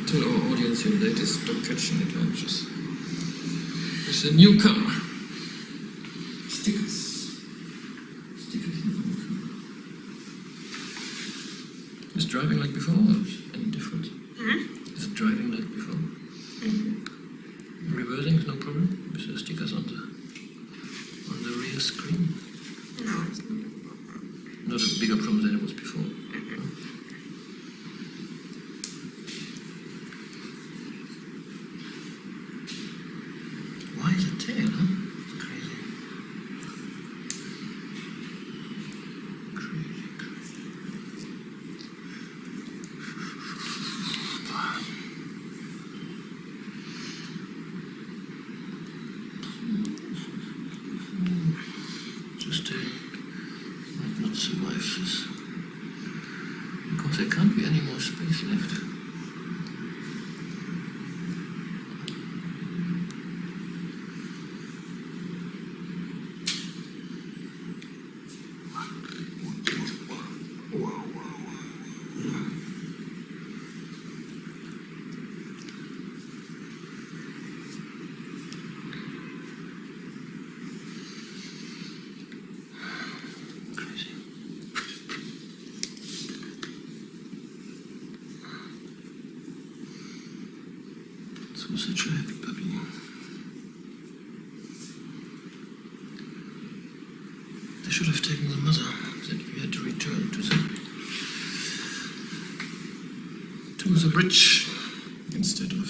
Tell our audience your latest dog catching adventures. It's a new car. Stickers. Stickers in the car. Is driving like before or any different? Is it driving like before? Reversing is no problem with the stickers on the rear screen? No, it's not a problem. Not a bigger problem than it was before. Why is it tail, huh? It's crazy. Just might not survive this. Because there can't be any more space left. This was such a happy puppy. They should have taken the mother that we had to return to the bridge instead of